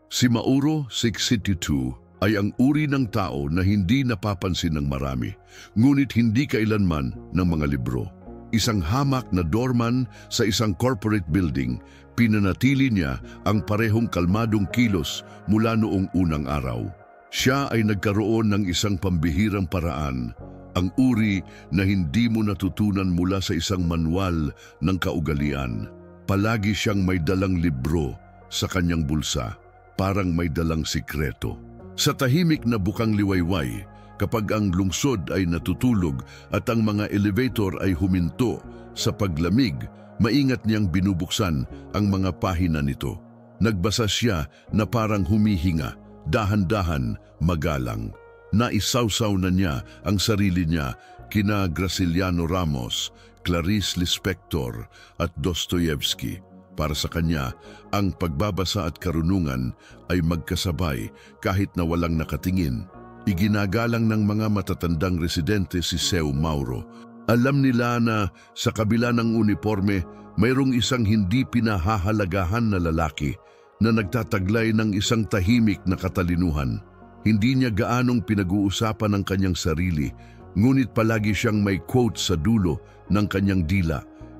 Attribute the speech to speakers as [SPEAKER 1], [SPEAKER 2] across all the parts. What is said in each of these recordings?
[SPEAKER 1] Si Mauro 662 ay ang uri ng tao na hindi napapansin ng marami, ngunit hindi kailanman ng mga libro. Isang hamak na doorman sa isang corporate building, pinanatili niya ang parehong kalmadong kilos mula noong unang araw. Siya ay nagkaroon ng isang pambihirang paraan, ang uri na hindi mo natutunan mula sa isang manual ng kaugalian. Palagi siyang may dalang libro sa kanyang bulsa, parang may dalang sikreto. Sa tahimik na bukang liwayway, kapag ang lungsod ay natutulog at ang mga elevator ay huminto sa paglamig, maingat niyang binubuksan ang mga pahina nito. Nagbasa siya na parang humihinga, dahan-dahan, magalang. Naisawsaw na niya ang sarili niya kina Graciliano Ramos, Clarice Lispector at Dostoyevsky. Para sa kanya, ang pagbabasa at karunungan ay magkasabay kahit na walang nakatingin. Iginagalang ng mga matatandang residente si Seu Mauro. Alam nila na sa kabila ng uniforme, mayroong isang hindi pinahahalagahan na lalaki na nagtataglay ng isang tahimik na katalinuhan. Hindi niya gaanong pinag-uusapan ang kanyang sarili, ngunit palagi siyang may quote sa dulo ng kanyang dila.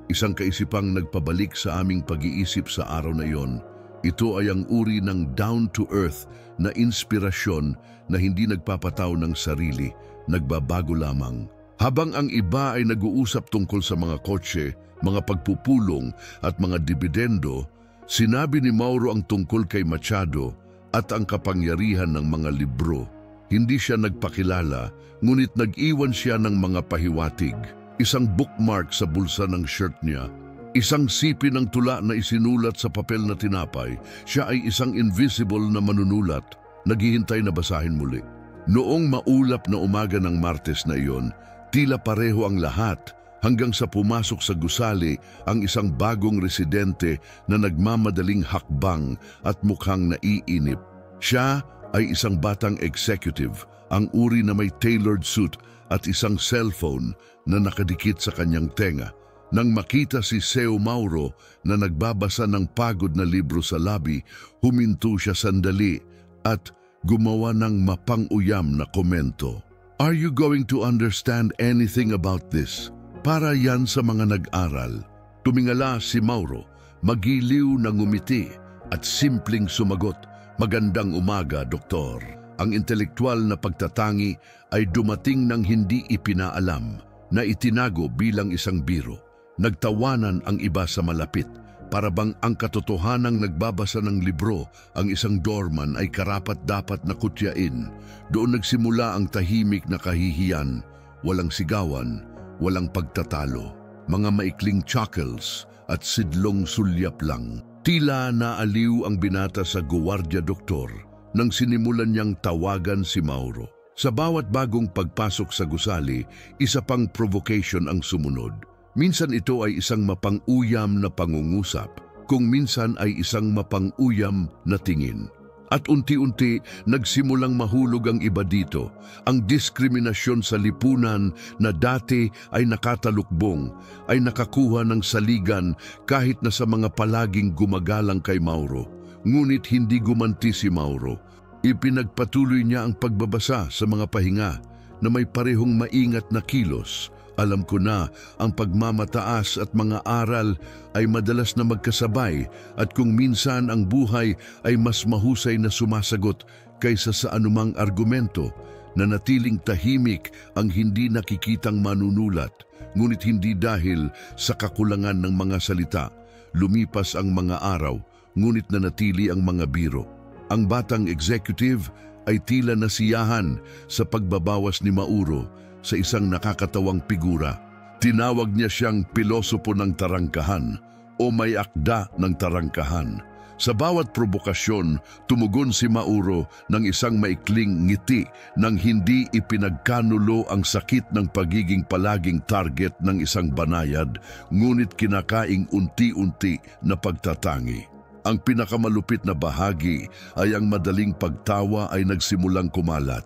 [SPEAKER 1] Isang kaisipang nagpabalik sa aming pag-iisip sa araw na iyon. Ito ay ang uri ng down-to-earth na inspirasyon na hindi nagpapataw ng sarili, nagbabago lamang. Habang ang iba ay nag-uusap tungkol sa mga kotse, mga pagpupulong at mga dibidendo, sinabi ni Mauro ang tungkol kay Machado at ang kapangyarihan ng mga libro. Hindi siya nagpakilala, ngunit nag-iwan siya ng mga pahiwatig. Isang bookmark sa bulsa ng shirt niya, isang sipi ng tula na isinulat sa papel na tinapay. Siya ay isang invisible na manunulat, naghihintay na basahin muli. Noong maulap na umaga ng Martes na iyon, tila pareho ang lahat hanggang sa pumasok sa gusali ang isang bagong residente na nagmamadaling hakbang at mukhang naiinip. Siya ay isang batang executive, ang uri na may tailored suit at isang cellphone na nakadikit sa kanyang tenga. Nang makita si Seu Mauro na nagbabasa ng pagod na libro sa labi, huminto siya sandali at gumawa ng mapang-uyam na komento. "Are you going to understand anything about this? Para yan sa mga nag-aral." Tumingala si Mauro, magiliw na ngumiti at simpleng sumagot, "Magandang umaga, Doktor." Ang intelektual na pagtatangi ay dumating ng hindi ipinaalam, na itinago bilang isang biro. Nagtawanan ang iba sa malapit, para bang ang katotohanang nagbabasa ng libro, ang isang doorman ay karapat-dapat na kutyain. Doon nagsimula ang tahimik na kahihiyan, walang sigawan, walang pagtatalo, mga maikling chuckles at sidlong sulyap lang. Tila naaliw ang binata sa guwardiya doktor nang sinimulan niyang tawagan si Mauro. Sa bawat bagong pagpasok sa gusali, isa pang provocation ang sumunod. Minsan ito ay isang mapang-uyam na pangungusap, kung minsan ay isang mapang-uyam na tingin. At unti-unti, nagsimulang mahulog ang iba dito. Ang diskriminasyon sa lipunan na dati ay nakatalukbong, ay nakakuha ng saligan kahit na sa mga palaging gumagalang kay Mauro. Ngunit hindi gumanti si Mauro. Ipinagpatuloy niya ang pagbabasa sa mga pahinga na may parehong maingat na kilos. Alam ko na ang pagmamataas at mga aral ay madalas na magkasabay at kung minsan ang buhay ay mas mahusay na sumasagot kaysa sa anumang argumento, na natiling tahimik ang hindi nakikitang manunulat. Ngunit hindi dahil sa kakulangan ng mga salita. Lumipas ang mga araw, ngunit nanatili ang mga biro. Ang batang executive ay tila nasiyahan sa pagbabawas ni Mauro sa isang nakakatawang figura. Tinawag niya siyang pilosopo ng tarangkahan o may akda ng tarangkahan. Sa bawat provokasyon, tumugon si Mauro ng isang maikling ngiti nang hindi ipinagkanulo ang sakit ng pagiging palaging target ng isang banayad, ngunit kinakaing unti-unti na pagtatangi. Ang pinakamalupit na bahagi ay ang madaling pagtawa ay nagsimulang kumalat.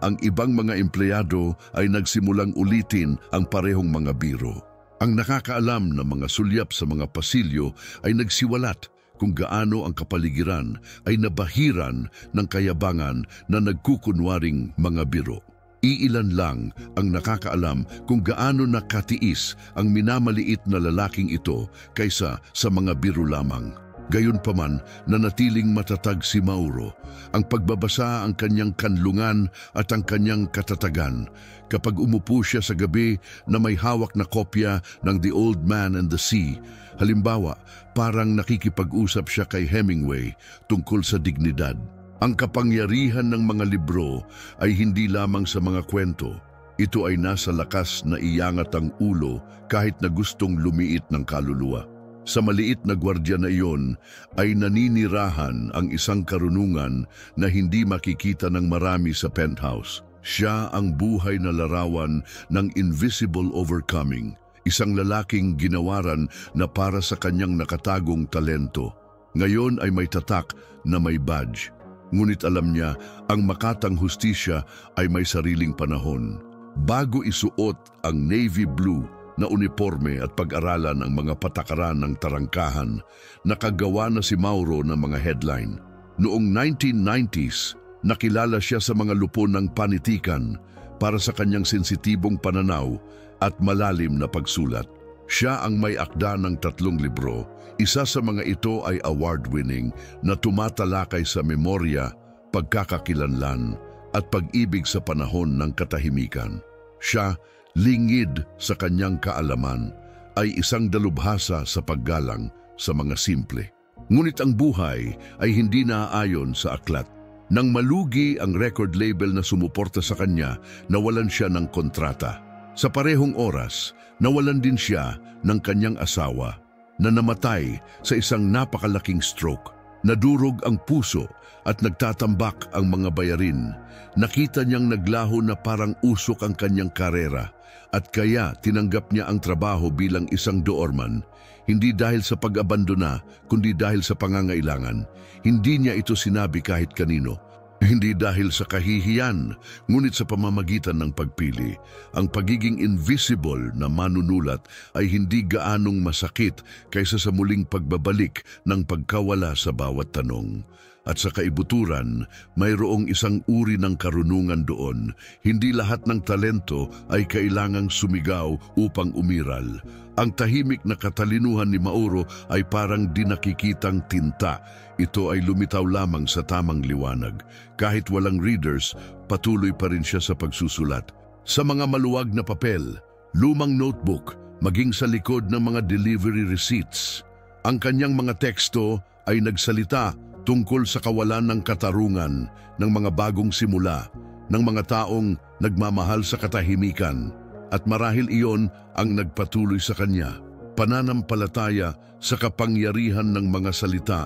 [SPEAKER 1] Ang ibang mga empleyado ay nagsimulang ulitin ang parehong mga biro. Ang nakakaalam na mga sulyap sa mga pasilyo ay nagsiwalat kung gaano ang kapaligiran ay nabahiran ng kayabangan na nagkukunwaring mga biro. Iilan lang ang nakakaalam kung gaano nakatiis ang minamaliit na lalaking ito kaysa sa mga biro lamang. Gayunpaman, nanatiling matatag si Mauro. Ang pagbabasa ang kanyang kanlungan at ang kanyang katatagan. Kapag umupo siya sa gabi na may hawak na kopya ng The Old Man and the Sea, halimbawa, parang nakikipag-usap siya kay Hemingway tungkol sa dignidad. Ang kapangyarihan ng mga libro ay hindi lamang sa mga kwento. Ito ay nasa lakas na iyangat ang ulo kahit na gustong lumiit ng kaluluwa. Sa maliit na gwardiya na iyon ay naninirahan ang isang karunungan na hindi makikita ng marami sa penthouse. Siya ang buhay na larawan ng invisible overcoming, isang lalaking ginawaran na para sa kanyang nakatagong talento. Ngayon ay may tatak na may badge. Ngunit alam niya, ang makatang hustisya ay may sariling panahon. Bago isuot ang navy blue na uniforme at pag-aralan ang mga patakaran ng tarangkahan, nakagawa na si Mauro ng mga headline. Noong 1990s, nakilala siya sa mga lupon ng panitikan para sa kanyang sensitibong pananaw at malalim na pagsulat. Siya ang may akda ng 3 libro. Isa sa mga ito ay award-winning na tumatalakay sa memorya, pagkakakilanlan at pag-ibig sa panahon ng katahimikan. Siya, lingid sa kanyang kaalaman, ay isang dalubhasa sa paggalang sa mga simple. Ngunit ang buhay ay hindi naaayon sa aklat. Nang malugi ang record label na sumuporta sa kanya, nawalan siya ng kontrata. Sa parehong oras, nawalan din siya ng kanyang asawa na namatay sa isang napakalaking stroke. Nadurog ang puso at nagtatambak ang mga bayarin. Nakita niyang naglaho na parang usok ang kanyang karera at kaya tinanggap niya ang trabaho bilang isang doorman. Hindi dahil sa pag-abandona, kundi dahil sa pangangailangan. Hindi niya ito sinabi kahit kanino. Hindi dahil sa kahihiyan, ngunit sa pamamagitan ng pagpili. Ang pagiging invisible na manunulat ay hindi gaanong masakit kaysa sa muling pagbabalik ng pagkawala sa bawat tanong. At sa kaibuturan, mayroong isang uri ng karunungan doon. Hindi lahat ng talento ay kailangang sumigaw upang umiral. Ang tahimik na katalinuhan ni Mauro ay parang di nakikitang tinta. Ito ay lumitaw lamang sa tamang liwanag. Kahit walang readers, patuloy pa rin siya sa pagsusulat. Sa mga maluwag na papel, lumang notebook, maging sa likod ng mga delivery receipts. Ang kanyang mga teksto ay nagsalita tungkol sa kawalan ng katarungan, ng mga bagong simula, ng mga taong nagmamahal sa katahimikan. At marahil iyon ang nagpatuloy sa kanya. Pananampalataya sa kapangyarihan ng mga salita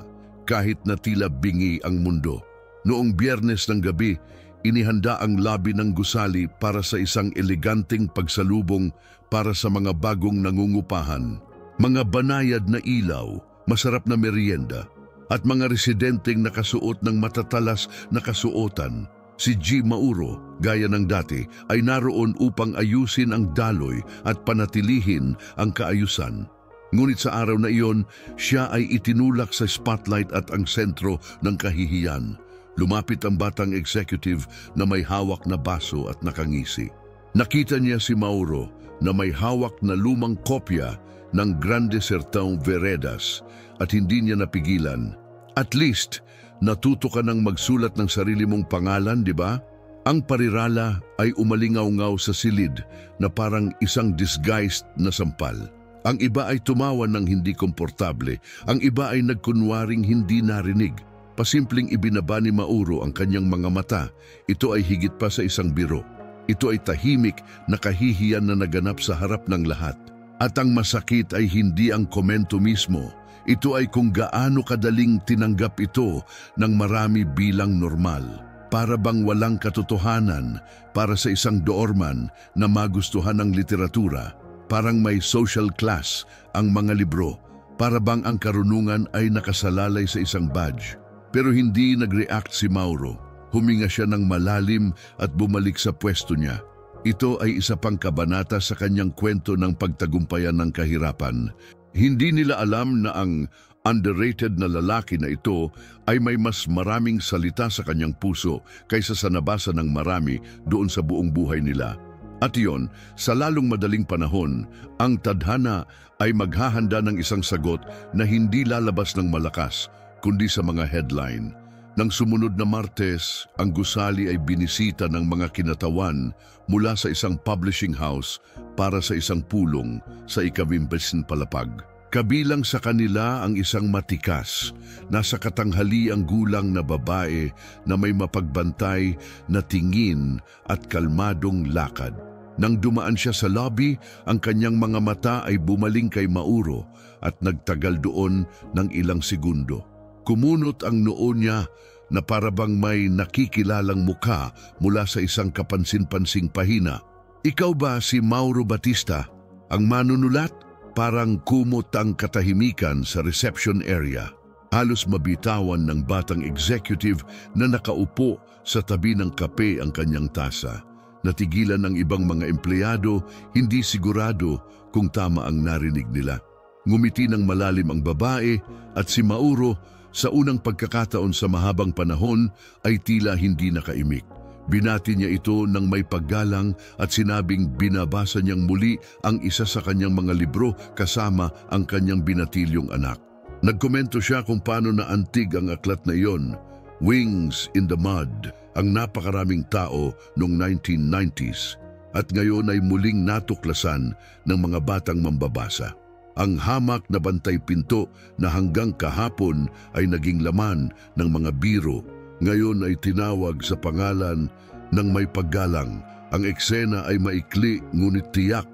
[SPEAKER 1] kahit na tila bingi ang mundo. Noong Biyernes ng gabi, inihanda ang labi ng gusali para sa isang eleganteng pagsalubong para sa mga bagong nangungupahan. Mga banayad na ilaw, masarap na merienda, at mga residenteng nakasuot ng matatalas na kasuotan. Si G. Mauro, gaya ng dati, ay naroon upang ayusin ang daloy at panatilihin ang kaayusan. Ngunit sa araw na iyon, siya ay itinulak sa spotlight at ang sentro ng kahihiyan. Lumapit ang batang executive na may hawak na baso at nakangisi. Nakita niya si Mauro na may hawak na lumang kopya ng Grande Sertão Veredas at hindi niya napigilan. At least, natuto ka ng magsulat ng sarili mong pangalan, di ba? Ang parirala ay umalingaw-ngaw sa silid na parang isang disguised na sampal. Ang iba ay tumawa ng hindi komportable. Ang iba ay nagkunwaring hindi narinig. Pasimpleng ibinaba ni Mauro ang kanyang mga mata. Ito ay higit pa sa isang biro. Ito ay tahimik na kahihiyan na naganap sa harap ng lahat. At ang masakit ay hindi ang komento mismo. Ito ay kung gaano kadaling tinanggap ito ng marami bilang normal. Para bang walang katotohanan para sa isang doorman na magustuhan ng literatura. Parang may social class ang mga libro. Para bang ang karunungan ay nakasalalay sa isang badge. Pero hindi nag-react si Mauro. Huminga siya ng malalim at bumalik sa pwesto niya. Ito ay isa pang kabanata sa kanyang kwento ng pagtagumpayan ng kahirapan. Hindi nila alam na ang underrated na lalaki na ito ay may mas maraming salita sa kanyang puso kaysa sa nabasa ng marami doon sa buong buhay nila. At iyon, sa lalong madaling panahon, ang tadhana ay maghahanda ng isang sagot na hindi lalabas ng malakas, kundi sa mga headline. Nang sumunod na Martes, ang gusali ay binisita ng mga kinatawan mula sa isang publishing house para sa isang pulong sa ika-20 palapag. Kabilang sa kanila ang isang matikas, nasa katanghaliang gulang na babae na may mapagbantay na tingin at kalmadong lakad. Nang dumaan siya sa lobby, ang kanyang mga mata ay bumaling kay Mauro at nagtagal doon ng ilang segundo. Kumunot ang noo niya na parabang may nakikilalang mukha mula sa isang kapansin-pansing pahina. Ikaw ba si Mauro Batista, ang manunulat? Parang kumot ang katahimikan sa reception area. Halos mabitawan ng batang executive na nakaupo sa tabi ng kape ang kanyang tasa. Natigilan ng ibang mga empleyado, hindi sigurado kung tama ang narinig nila. Ngumiti ng malalim ang babae at si Mauro sa unang pagkakataon sa mahabang panahon ay tila hindi nakaimik. Binati niya ito ng may paggalang at sinabing binabasa niyang muli ang isa sa kanyang mga libro kasama ang kanyang binatilyong anak. Nagkomento siya kung paano naantig ang aklat na iyon, Wings in the Mud, ang napakaraming tao noong 1990s at ngayon ay muling natuklasan ng mga batang mambabasa. Ang hamak na bantay pinto na hanggang kahapon ay naging laman ng mga biro, ngayon ay tinawag sa pangalan ng may paggalang. Ang eksena ay maikli ngunit tiyak,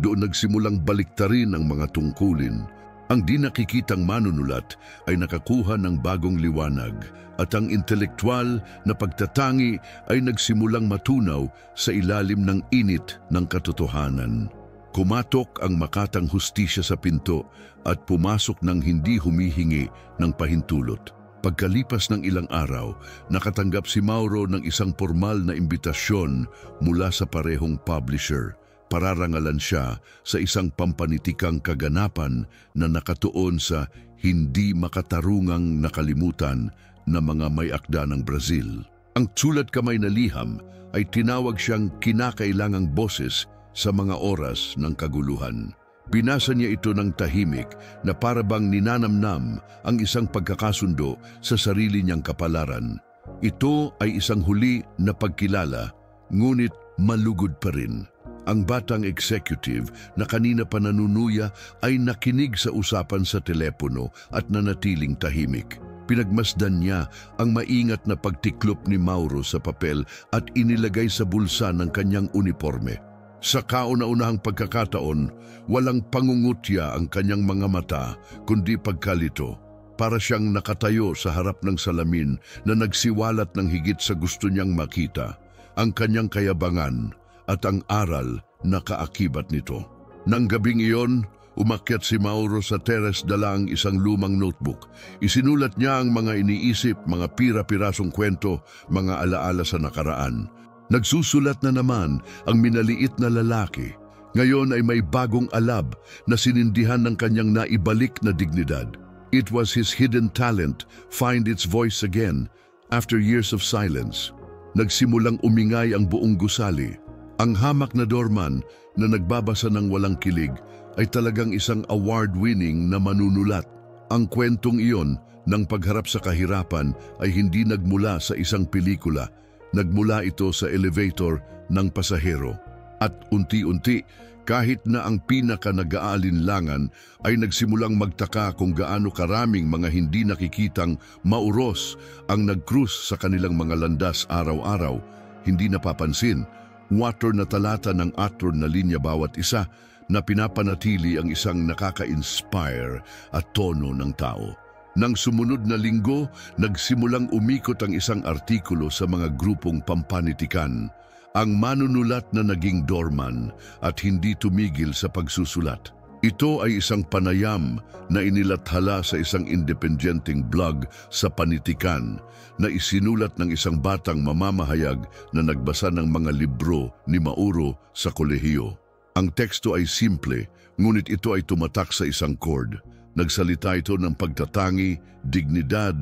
[SPEAKER 1] doon nagsimulang baliktarin ang mga tungkulin. Ang di nakikitang manunulat ay nakakuha ng bagong liwanag at ang intelektual na pagtatangi ay nagsimulang matunaw sa ilalim ng init ng katotohanan. Kumatok ang makatang hustisya sa pinto at pumasok ng hindi humihingi ng pahintulot. Pagkalipas ng ilang araw, nakatanggap si Mauro ng isang formal na imbitasyon mula sa parehong publisher. Pararangalan siya sa isang pampanitikang kaganapan na nakatuon sa hindi makatarungang nakalimutan na mga may akda ng Brazil. Ang sulat kamay na liham ay tinawag siyang kinakailangang boses sa mga oras ng kaguluhan. Binasa niya ito ng tahimik na parabang ninanamnam ang isang pagkakasundo sa sarili niyang kapalaran. Ito ay isang huli na pagkilala, ngunit malugod pa rin. Ang batang executive na kanina pa nanunuya ay nakinig sa usapan sa telepono at nanatiling tahimik. Pinagmasdan niya ang maingat na pagtiklop ni Mauro sa papel at inilagay sa bulsa ng kanyang uniforme. Sa kauna-unahang pagkakataon, walang pangungutya ang kanyang mga mata kundi pagkalito. Para siyang nakatayo sa harap ng salamin na nagsiwalat ng higit sa gusto niyang makita, ang kanyang kayabangan at ang aral na kaakibat nito. Nang gabing iyon, umakyat si Mauro sa teres dala ang isang lumang notebook. Isinulat niya ang mga iniisip, mga pira-pirasong kwento, mga alaala sa nakaraan. Nagsusulat na naman ang minaliit na lalaki. Ngayon ay may bagong alab na sinindihan ng kanyang naibalik na dignidad. It was his hidden talent find its voice again after years of silence. Nagsimulang umingay ang buong gusali. Ang hamak na doorman na nagbabasa ng walang kilig ay talagang isang award-winning na manunulat. Ang kwentong iyon ng pagharap sa kahirapan ay hindi nagmula sa isang pelikula. Nagmula ito sa elevator ng pasahero. At unti-unti, kahit na ang pinaka-nag-aalinlangan ay nagsimulang magtaka kung gaano karaming mga hindi nakikitang mauros ang nag-cruise sa kanilang mga landas araw-araw, hindi napapansin. Water na talata ng actor na linya bawat isa na pinapanatili ang isang nakaka-inspire at tono ng tao. Nang sumunod na linggo, nagsimulang umikot ang isang artikulo sa mga grupong pampanitikan. Ang manunulat na naging doorman at hindi tumigil sa pagsusulat. Ito ay isang panayam na inilathala sa isang independenteng blog sa panitikan na isinulat ng isang batang mamamahayag na nagbasa ng mga libro ni Mauro sa kolehiyo. Ang teksto ay simple, ngunit ito ay tumatak sa isang chord. Nagsalita ito ng pagtatangi, dignidad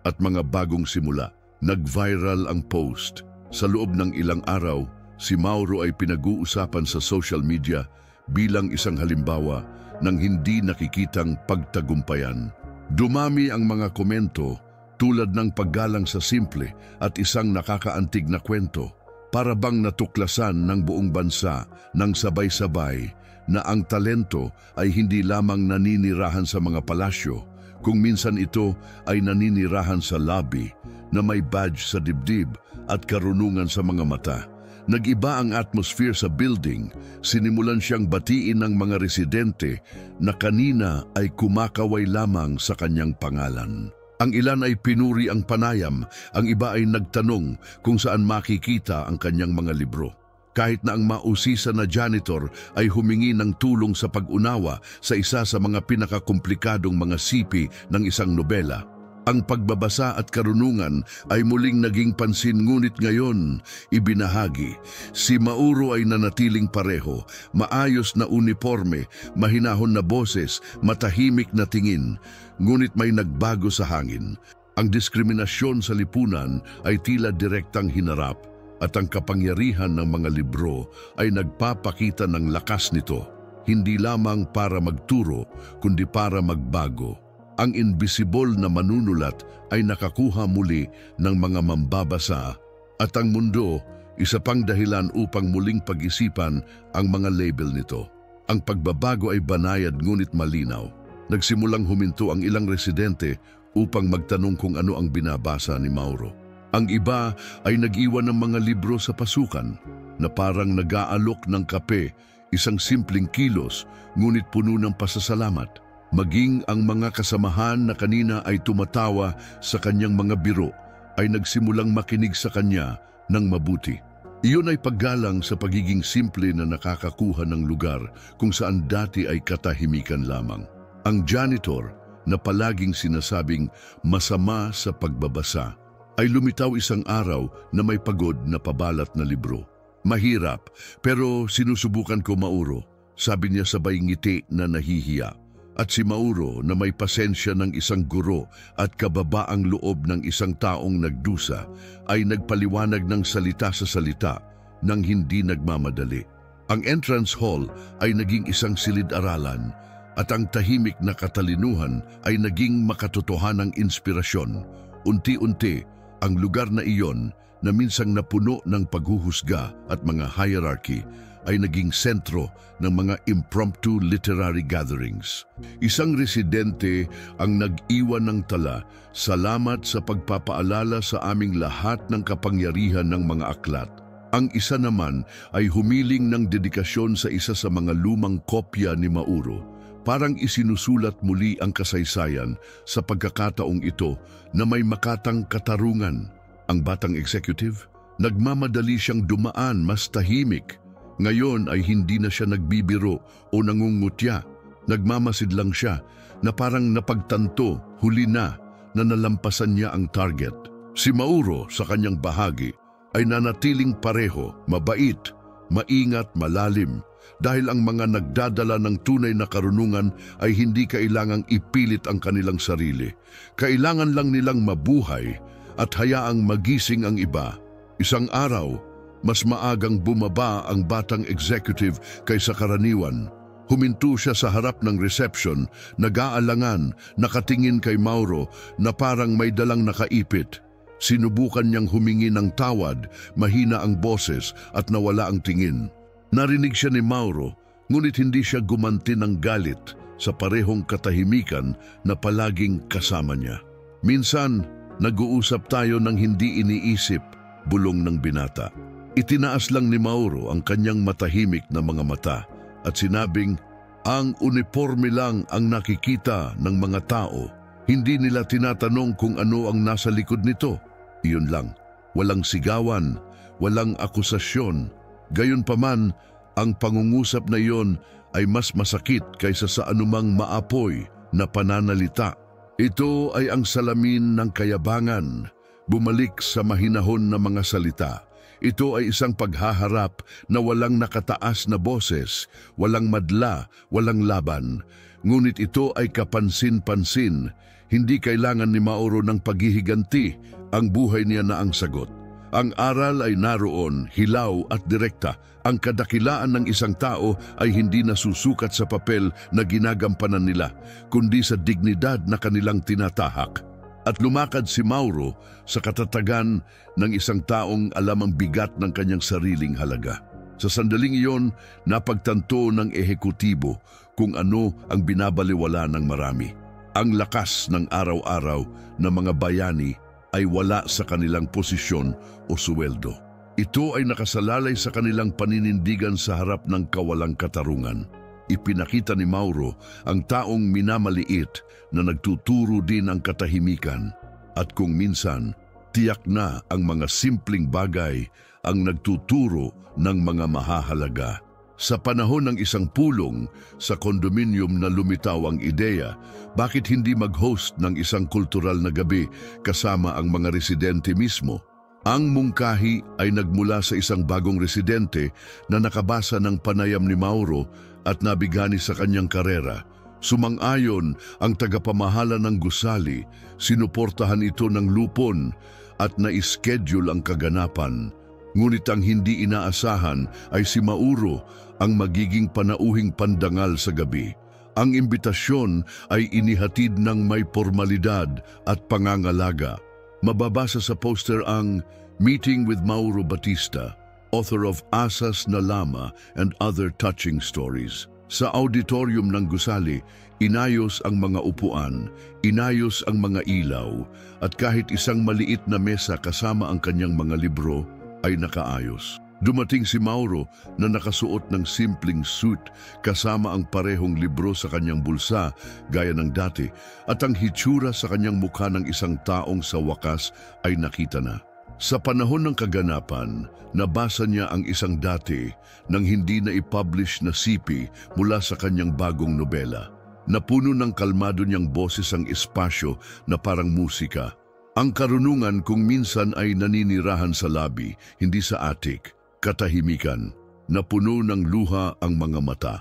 [SPEAKER 1] at mga bagong simula. Nag-viral ang post. Sa loob ng ilang araw, si Mauro ay pinag-uusapan sa social media bilang isang halimbawa ng hindi nakikitang pagtagumpayan. Dumami ang mga komento tulad ng paggalang sa simple at isang nakakaantig na kwento, para bang natuklasan ng buong bansa ng sabay-sabay na ang talento ay hindi lamang naninirahan sa mga palasyo, kung minsan ito ay naninirahan sa lobby na may badge sa dibdib at karunungan sa mga mata. Nag-iba ang atmosphere sa building, sinimulan siyang batiin ng mga residente na kanina ay kumakaway lamang sa kanyang pangalan. Ang ilan ay pinuri ang panayam, ang iba ay nagtanong kung saan makikita ang kanyang mga libro. Kahit na ang mausisa na janitor ay humingi ng tulong sa pag-unawa sa isa sa mga pinakakomplikadong mga sipi ng isang nobela. Ang pagbabasa at karunungan ay muling naging pansin, ngunit ngayon ibinahagi. Si Mauro ay nanatiling pareho, maayos na uniforme, mahinahon na boses, matahimik na tingin, ngunit may nagbago sa hangin. Ang diskriminasyon sa lipunan ay tila direktang hinarap at ang kapangyarihan ng mga libro ay nagpapakita ng lakas nito, hindi lamang para magturo kundi para magbago. Ang invisible na manunulat ay nakakuha muli ng mga mambabasa at ang mundo, isa pang dahilan upang muling pag-isipan ang mga label nito. Ang pagbabago ay banayad ngunit malinaw. Nagsimulang huminto ang ilang residente upang magtanong kung ano ang binabasa ni Mauro. Ang iba ay nag-iwan ng mga libro sa pasukan na parang nag-aalok ng kape, isang simpleng kilos ngunit puno ng pasasalamat. Maging ang mga kasamahan na kanina ay tumatawa sa kanyang mga biro ay nagsimulang makinig sa kanya ng mabuti. Iyon ay paggalang sa pagiging simple na nakakakuha ng lugar kung saan dati ay katahimikan lamang. Ang janitor na palaging sinasabing masama sa pagbabasa ay lumitaw isang araw na may pagod na pabalat na libro. Mahirap, pero sinusubukan ko, Mauro, sabi niya sabay ngiti na nahihiya. At si Mauro na may pasensya ng isang guro at kababaang loob ng isang taong nagdusa ay nagpaliwanag ng salita sa salita nang hindi nagmamadali. Ang entrance hall ay naging isang silid-aralan at ang tahimik na katalinuhan ay naging makatotohanang inspirasyon. Unti-unti, ang lugar na iyon na minsang napuno ng paghuhusga at mga hierarchy ay naging sentro ng mga impromptu literary gatherings. Isang residente ang nag-iwan ng tala, "Salamat sa pagpapaalala sa aming lahat ng kapangyarihan ng mga aklat." Ang isa naman ay humiling ng dedikasyon sa isa sa mga lumang kopya ni Mauro. Parang isinusulat muli ang kasaysayan sa pagkakataong ito na may makatang katarungan. Ang batang executive, nagmamadali siyang dumaan, mas tahimik. Ngayon ay hindi na siya nagbibiro o nangungutya. Nagmamasid lang siya na parang napagtanto, huli na nalampasan niya ang target. Si Mauro sa kanyang bahagi ay nanatiling pareho, mabait, maingat, malalim, dahil ang mga nagdadala ng tunay na karunungan ay hindi kailangang ipilit ang kanilang sarili. Kailangan lang nilang mabuhay at hayaang magising ang iba. Isang araw, mas maagang bumaba ang batang executive kaysa karaniwan. Huminto siya sa harap ng reception, nag-aalangan, nakatingin kay Mauro na parang may dalang nakaipit. Sinubukan niyang humingi ng tawad, mahina ang boses at nawala ang tingin. Narinig siya ni Mauro, ngunit hindi siya gumanti ng galit sa parehong katahimikan na palaging kasama niya. Minsan, nag-uusap tayo ng hindi iniisip, bulong ng binata. Itinaas lang ni Mauro ang kanyang matahimik na mga mata at sinabing, "Ang uniforme lang ang nakikita ng mga tao. Hindi nila tinatanong kung ano ang nasa likod nito." Iyon lang. Walang sigawan, walang akusasyon. Gayunpaman, ang pangungusap na iyon ay mas masakit kaysa sa anumang maapoy na pananalita. Ito ay ang salamin ng kayabangan, bumalik sa mahinahon na mga salita, Ito ay isang paghaharap na walang nakataas na boses, walang madla, walang laban. Ngunit ito ay kapansin-pansin. Hindi kailangan ni Mauro ng paghihiganti, ang buhay niya na ang sagot. Ang aral ay naroon, hilaw at direkta. Ang kadakilaan ng isang tao ay hindi nasusukat sa papel na ginagampanan nila, kundi sa dignidad na kanilang tinatahak. At lumakad si Mauro sa katatagan ng isang taong alam ang bigat ng kanyang sariling halaga. Sa sandaling iyon, napagtanto ng ehekutibo kung ano ang binabaliwala ng marami. Ang lakas ng araw-araw na mga bayani ay wala sa kanilang posisyon o suweldo. Ito ay nakasalalay sa kanilang paninindigan sa harap ng kawalang katarungan. Ipinakita ni Mauro ang taong minamaliit na nagtuturo din ang katahimikan at kung minsan, tiyak na ang mga simpleng bagay ang nagtuturo ng mga mahahalaga. Sa panahon ng isang pulong sa kondominium na lumitaw ang ideya, bakit hindi mag-host ng isang kultural na gabi kasama ang mga residente mismo? Ang mungkahi ay nagmula sa isang bagong residente na nakabasa ng panayam ni Mauro at nabigani sa kanyang karera. Sumang-ayon ang tagapamahala ng gusali, sinuportahan ito ng lupon at na-schedule ang kaganapan. Ngunit ang hindi inaasahan ay si Mauro ang magiging panauhing pandangal sa gabi. Ang imbitasyon ay inihatid ng may formalidad at pangangalaga. Mababasa sa poster ang Meeting with Mauro Batista, author of Asas na Lama and Other Touching Stories. Sa auditorium ng gusali, inayos ang mga upuan, inayos ang mga ilaw, at kahit isang maliit na mesa kasama ang kanyang mga libro ay nakaayos. Dumating si Mauro na nakasuot ng simpleng suit kasama ang parehong libro sa kanyang bulsa gaya ng dati at ang hitsura sa kanyang mukha ng isang taong sa wakas ay nakita na. Sa panahon ng kaganapan, nabasa niya ang isang dati nang hindi na i-publish na sipi mula sa kanyang bagong nobela. Napuno ng kalmado niyang boses ang espasyo na parang musika. Ang karunungan kung minsan ay naninirahan sa labi, hindi sa attic. Katahimikan, napuno ng luha ang mga mata.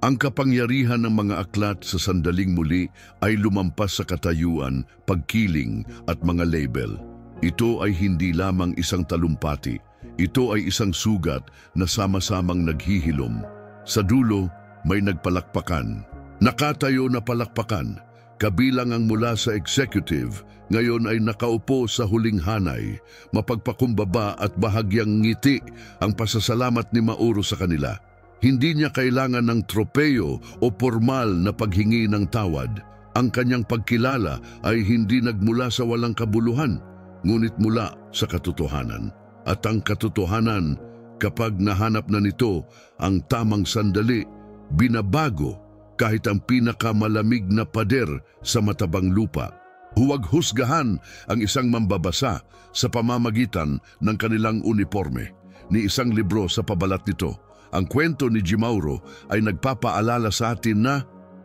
[SPEAKER 1] Ang kapangyarihan ng mga aklat sa sandaling muli ay lumampas sa katayuan, pagkiling at mga label. Ito ay hindi lamang isang talumpati. Ito ay isang sugat na sama-samang naghihilom. Sa dulo, may nagpalakpakan. Nakatayo na palakpakan. Kabilang ang mula sa executive, ngayon ay nakaupo sa huling hanay, mapagpakumbaba at bahagyang ngiti ang pasasalamat ni Mauro sa kanila. Hindi niya kailangan ng tropeyo o formal na paghingi ng tawad. Ang kanyang pagkilala ay hindi nagmula sa walang kabuluhan, ngunit mula sa katotohanan. At ang katotohanan, kapag nahanap na nito ang tamang sandali, binabago kahit ang pinakamalamig na pader sa matabang lupa. Huwag husgahan ang isang mambabasa sa pamamagitan ng kanilang uniforme. Ni isang libro sa pabalat nito, ang kwento ni Mauro ay nagpapaalala sa atin na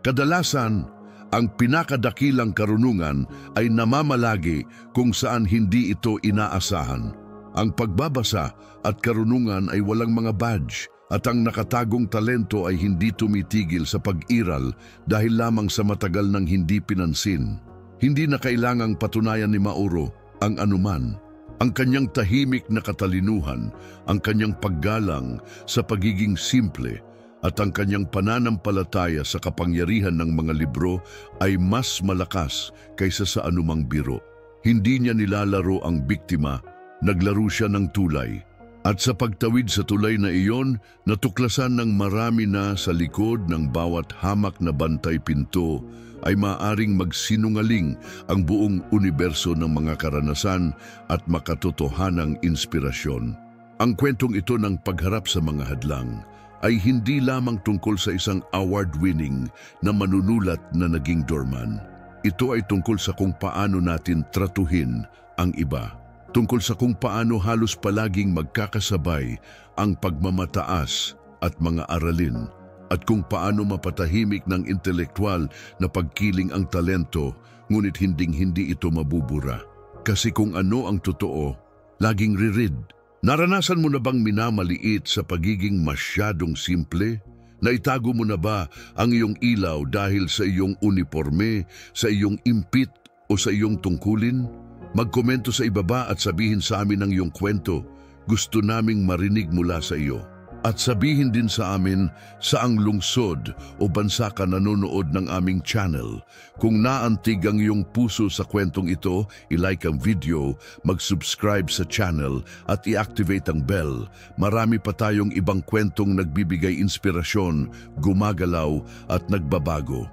[SPEAKER 1] kadalasan ang pinakadakilang karunungan ay namamalagi kung saan hindi ito inaasahan. Ang pagbabasa at karunungan ay walang mga badge, at ang nakatagong talento ay hindi tumitigil sa pag-iral dahil lamang sa matagal nang hindi pinansin. Hindi na kailangang patunayan ni Mauro ang anuman. Ang kanyang tahimik na katalinuhan, ang kanyang paggalang sa pagiging simple, at ang kanyang pananampalataya sa kapangyarihan ng mga libro ay mas malakas kaysa sa anumang biro. Hindi niya nilalaro ang biktima, naglaro siya ng tulay. At sa pagtawid sa tulay na iyon, natuklasan ng marami na sa likod ng bawat hamak na bantay pinto ay maaring magsinungaling ang buong universo ng mga karanasan at makatotohanang inspirasyon. Ang kwentong ito ng pagharap sa mga hadlang ay hindi lamang tungkol sa isang award-winning na manunulat na naging doorman. Ito ay tungkol sa kung paano natin tratuhin ang iba. Tungkol sa kung paano halos palaging magkakasabay ang pagmamataas at mga aralin, at kung paano mapatahimik ng intelektual na pagkiling ang talento, ngunit hinding-hindi ito mabubura. Kasi kung ano ang totoo, laging ririd, Naranasan mo na bang minamaliit sa pagiging masyadong simple? Naitago mo na ba ang iyong ilaw dahil sa iyong uniforme, sa iyong impit o sa iyong tungkulin? Magkomento sa ibaba at sabihin sa amin ang iyong kwento. Gusto naming marinig mula sa iyo. At sabihin din sa amin saang lungsod o bansa ka nanonood ng aming channel. Kung naantig ang iyong puso sa kwentong ito, i-like ang video, mag-subscribe sa channel at i-activate ang bell. Marami pa tayong ibang kwentong nagbibigay inspirasyon, gumagalaw at nagbabago.